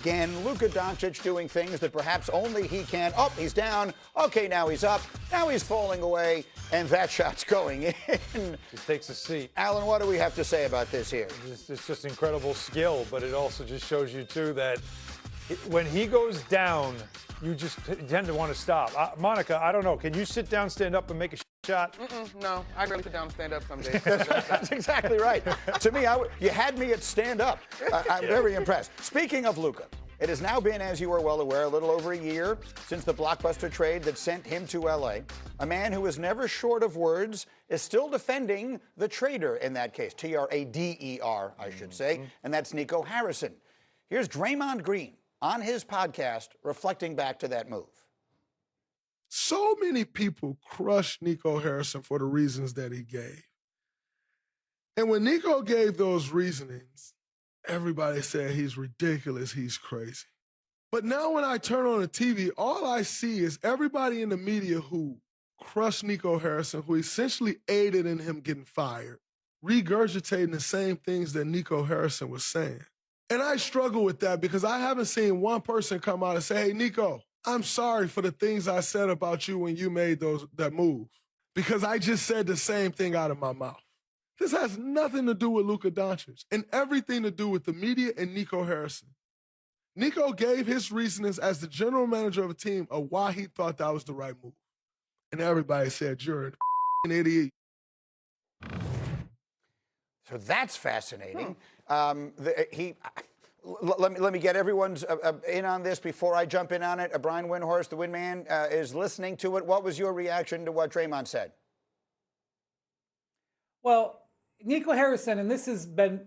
Again, Luka Doncic doing things that perhaps only he can. Oh, he's down. Okay, now he's up. Now he's falling away, and that shot's going in. Just takes a seat. Alan, what do we have to say about this here? It's just incredible skill, but it also just shows you, too, that when he goes down, you just tend to want to stop. Monica, I don't know. Can you sit down, stand up, and make a shot? No, I can sit down and stand up some days. That's exactly right. To me, you had me at stand up. I'm very impressed. Speaking of Luka, it has now been, as you are well aware, a little over a year since the blockbuster trade that sent him to L.A. A man who is never short of words is still defending the trader in that case, Trader, I should say, and that's Nico Harrison. Here's Draymond Green on his podcast reflecting back to that move. So many people crushed Nico Harrison for the reasons that he gave. And when Nico gave those reasonings, everybody said he's ridiculous, he's crazy. But now when I turn on the TV, all I see is everybody in the media who crushed Nico Harrison, who essentially aided in him getting fired, regurgitating the same things that Nico Harrison was saying. And I struggle with that because I haven't seen one person come out and say, hey, Nico, I'm sorry for the things I said about you when you made that move, because I just said the same thing out of my mouth. This has nothing to do with Luka Doncic and everything to do with the media and Nico Harrison. Nico gave his reasonings as the general manager of a team of why he thought that was the right move. And everybody said, you're an idiot. So that's fascinating. Let me get everyone's in on this before I jump in on it. Brian Windhorst, the Windman, is listening to it. What was your reaction to what Draymond said? Well, Nico Harrison, and this has been,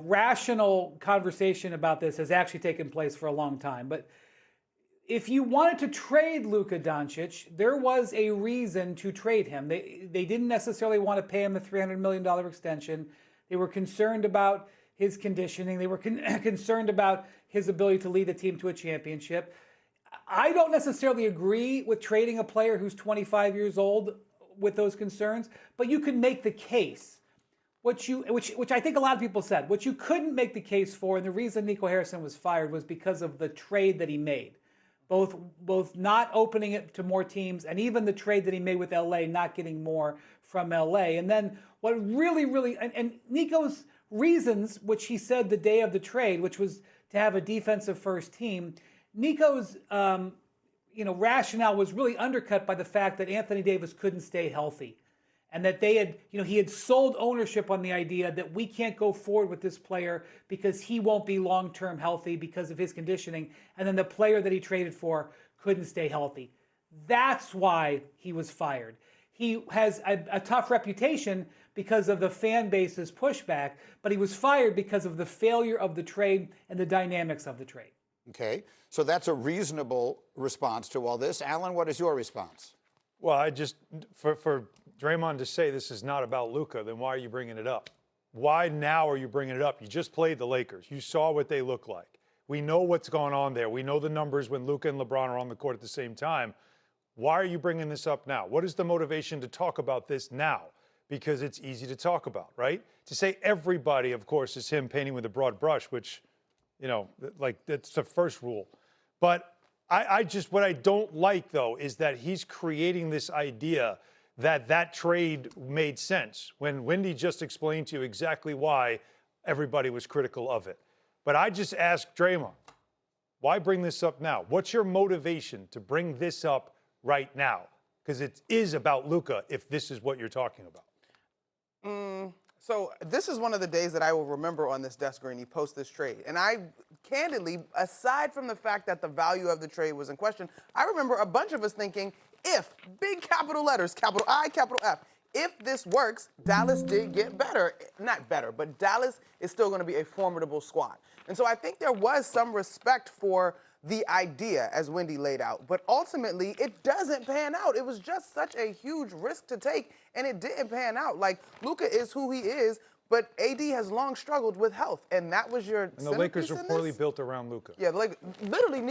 rational conversation about this has actually taken place for a long time. But if you wanted to trade Luka Doncic, there was a reason to trade him. They didn't necessarily want to pay him a $300 million extension. They were concerned about his conditioning. They were concerned about his ability to lead the team to a championship. I don't necessarily agree with trading a player who's 25 years old with those concerns, but you can make the case. Which I think a lot of people said. What you couldn't make the case for, and the reason Nico Harrison was fired was because of the trade that he made. Both not opening it to more teams, and even the trade that he made with LA, not getting more from LA. And then what really, and Nico's reasons, which he said the day of the trade, which was to have a defensive first team, Nico's rationale was really undercut by the fact that Anthony Davis couldn't stay healthy. And that he had sold ownership on the idea that we can't go forward with this player because he won't be long-term healthy because of his conditioning. And then the player that he traded for couldn't stay healthy. That's why he was fired. He has a tough reputation because of the fan base's pushback, but he was fired because of the failure of the trade and the dynamics of the trade. Okay, so that's a reasonable response to all this. Alan, what is your response? Well, for Draymond to say this is not about Luka, then why are you bringing it up? Why now are you bringing it up? You just played the Lakers. You saw what they look like. We know what's going on there. We know the numbers when Luka and LeBron are on the court at the same time. Why are you bringing this up now? What is the motivation to talk about this now? Because it's easy to talk about, right? To say everybody, of course, is him painting with a broad brush, which, that's the first rule. But what I don't like, though, is that he's creating this idea that trade made sense when Wendy just explained to you exactly why everybody was critical of it. But I just asked Draymond, why bring this up now? What's your motivation to bring this up right now? Because it is about Luka if this is what you're talking about. So this is one of the days that I will remember on this desk, Green. You post this trade. And I, candidly, aside from the fact that the value of the trade was in question, I remember a bunch of us thinking, if, big capital letters, capital I, capital F, if this works, Dallas did get better. Not better, but Dallas is still going to be a formidable squad. And so I think there was some respect for the idea, as Wendy laid out. But ultimately, it doesn't pan out. It was just such a huge risk to take, and it didn't pan out. Like, Luka is who he is, but AD has long struggled with health, and that was your And the Lakers are poorly built around Luka. Yeah, literally,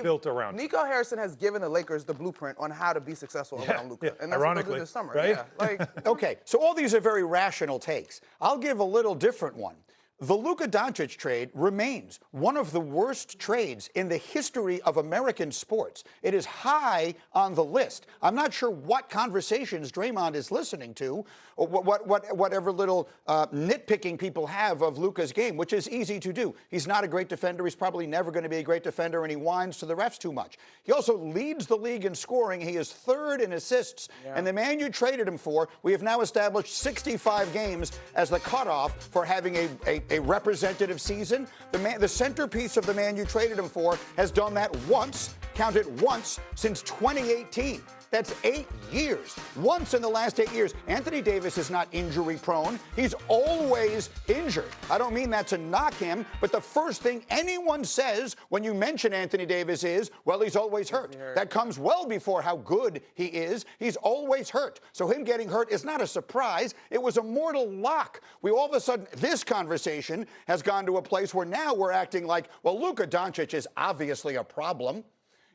built around Nico Harrison has given the Lakers the blueprint on how to be successful around Luka. Yeah, and that's what they'll do this summer. Right? Yeah, Okay, so all these are very rational takes. I'll give a little different one. The Luka Doncic trade remains one of the worst trades in the history of American sports. It is high on the list. I'm not sure what conversations Draymond is listening to, or whatever little nitpicking people have of Luka's game, which is easy to do. He's not a great defender. He's probably never going to be a great defender, and he whines to the refs too much. He also leads the league in scoring. He is third in assists. And the man you traded him for, we have now established 65 games as the cutoff for having a representative season. The centerpiece of the man you traded him for has done that once, count it once, since 2018. That's 8 years. Once in the last 8 years. Anthony Davis is not injury prone. He's always injured. I don't mean that to knock him, but the first thing anyone says when you mention Anthony Davis is, well, he's always hurt. That comes well before how good he is. He's always hurt. So him getting hurt is not a surprise. It was a mortal lock. We all of a sudden, this conversation has gone to a place where now we're acting like, well, Luka Doncic is obviously a problem.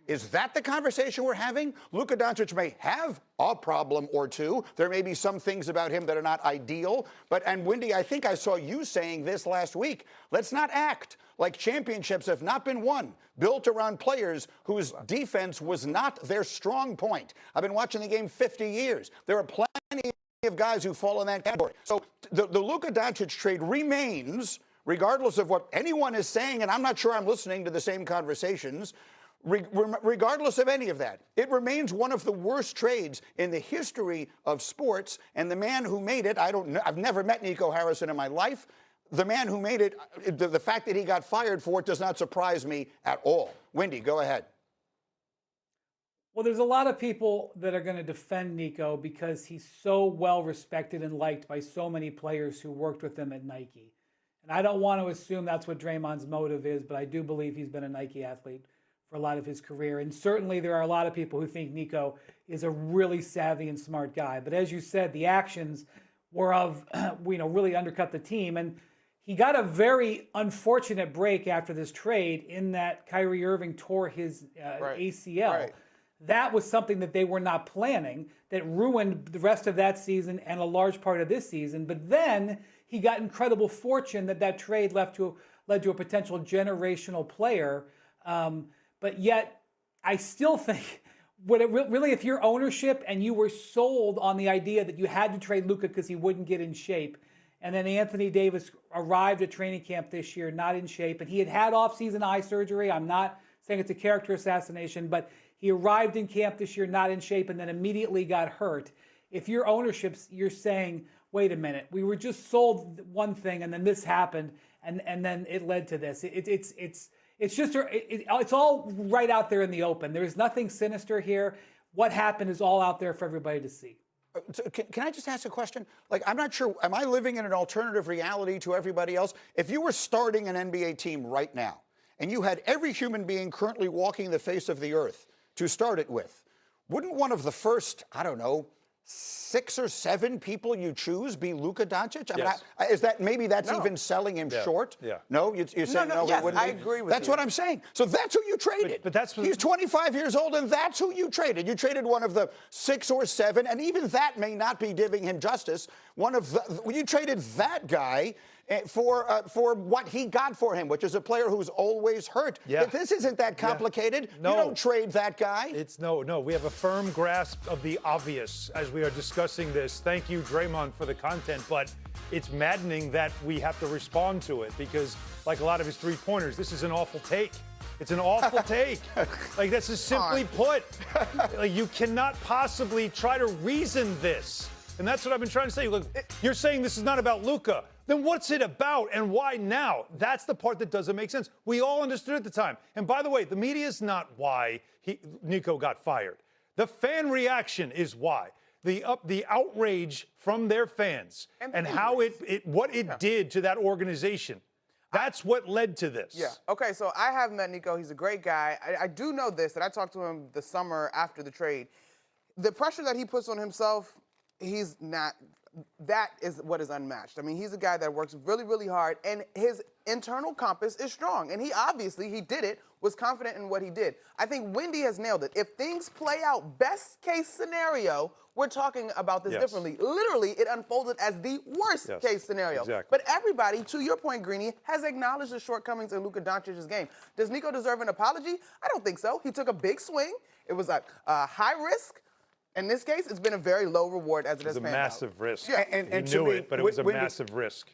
Is that the conversation we're having? Luka Doncic may have a problem or two. There may be some things about him that are not ideal. And Wendy, I think I saw you saying this last week. Let's not act like championships have not been won, built around players whose defense was not their strong point. I've been watching the game 50 years. There are plenty of guys who fall in that category. So the Luka Doncic trade remains, regardless of what anyone is saying, and I'm not sure I'm listening to the same conversations, regardless of any of that, it remains one of the worst trades in the history of sports. And the man who made it, I don't know, I've never met Nico Harrison in my life. The man who made it, the fact that he got fired for it does not surprise me at all. Wendy, go ahead. Well, there's a lot of people that are going to defend Nico because he's so well respected and liked by so many players who worked with him at Nike. And I don't want to assume that's what Draymond's motive is, but I do believe he's been a Nike athlete for a lot of his career. And certainly there are a lot of people who think Nico is a really savvy and smart guy. But as you said, the actions were of, really undercut the team. And he got a very unfortunate break after this trade in that Kyrie Irving tore his ACL. Right. That was something that they were not planning, that ruined the rest of that season and a large part of this season. But then he got incredible fortune that trade led to a potential generational player. But yet, I still think, really, if you're ownership and you were sold on the idea that you had to trade Luka because he wouldn't get in shape, and then Anthony Davis arrived at training camp this year not in shape, and he had off-season eye surgery. I'm not saying it's a character assassination, but he arrived in camp this year not in shape and then immediately got hurt. If you're ownership, you're saying, wait a minute, we were just sold one thing and then this happened, and then it led to this. It's all right out there in the open. There's nothing sinister here. What happened is all out there for everybody to see. Can I just ask a question? I'm not sure, am I living in an alternative reality to everybody else? If you were starting an NBA team right now, and you had every human being currently walking the face of the earth to start it with, wouldn't one of the first, 6 or 7 people you choose be Luka Doncic? Yes. Is that maybe that's even selling him short? Yeah. No, you're saying no. Yes, it wouldn't I be? agree with That's you. what I'm saying. So that's who you traded. But that's he's 25 years old, and that's who you traded. You traded one of the 6 or 7, and even that may not be giving him justice. You traded that guy for what he got for him, which is a player who's always hurt. Yeah. This isn't that complicated. Yeah. No. You don't trade that guy. No. We have a firm grasp of the obvious as we are discussing this. Thank you, Draymond, for the content, but it's maddening that we have to respond to it because, like a lot of his three-pointers, this is an awful take. It's an awful take. This is simply put. You cannot possibly try to reason this. And that's what I've been trying to say. Look, you're saying this is not about Luka. Then what's it about and why now? That's the part that doesn't make sense. We all understood at the time. And by the way, the media is not why Nico got fired. The fan reaction is why. The outrage from their fans and how what it did to that organization. That's what led to this. Yeah. Okay, so I have met Nico. He's a great guy. I do know this, and I talked to him the summer after the trade. The pressure that he puts on himself, he's not. That is what is unmatched. I mean, he's a guy that works really, really hard, and his internal compass is strong. And he did it was confident in what he did. I think Wendy has nailed it. If things play out best case scenario, we're talking about this differently. Literally, it unfolded as the worst case scenario. Exactly. But everybody, to your point, Greeny, has acknowledged the shortcomings in Luka Doncic's game. Does Nico deserve an apology? I don't think so. He took a big swing. It was a high risk. In this case, it's been a very low reward as it has It was a panned out. massive risk. Yeah. And He to knew me, it, but it was a Wendy- massive risk.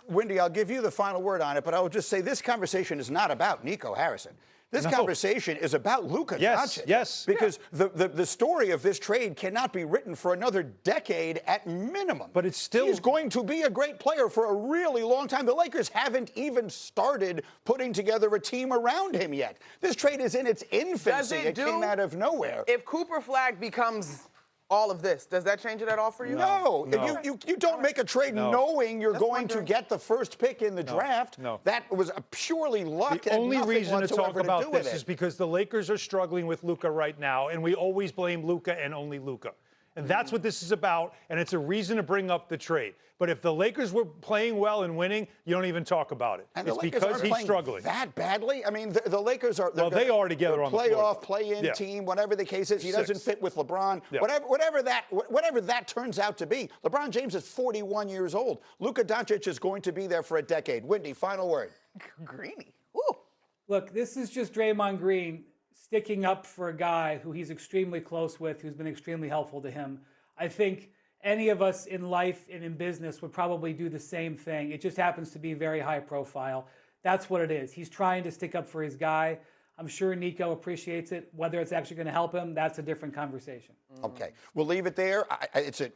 Wendy, I'll give you the final word on it, but I will just say this conversation is not about Nico Harrison. This conversation is about Luka Doncic. Yes. Because the story of this trade cannot be written for another decade at minimum. But it's still- He's going to be a great player for a really long time. The Lakers haven't even started putting together a team around him yet. This trade is in its infancy. It came out of nowhere. If Cooper Flag becomes all of this, does that change it at all for you? No. You don't make a trade knowing you're going to get the first pick in the draft. No. That was a purely luck. The Had only nothing reason to talk whatsoever about do with this it. is because the Lakers are struggling with Luka right now, and we always blame Luka and only Luka. And that's what this is about, and it's a reason to bring up the trade. But if the Lakers were playing well and winning, you don't even talk about it. And it's the Lakers because aren't he's playing struggling. that badly. I mean, the Lakers are. Well, they are together on the floor, playoff, though. play-in Yeah. team, whatever the case is. He doesn't Sixth. fit with LeBron. Yeah. Whatever that turns out to be. LeBron James is 41 years old. Luka Doncic is going to be there for a decade. Wendy, final word. Greeny. Woo. Look, this is just Draymond Green sticking up for a guy who he's extremely close with, who's been extremely helpful to him. I think any of us in life and in business would probably do the same thing. It just happens to be very high profile. That's what it is. He's trying to stick up for his guy. I'm sure Nico appreciates it. Whether it's actually going to help him, that's a different conversation. Okay, we'll leave it there. It's an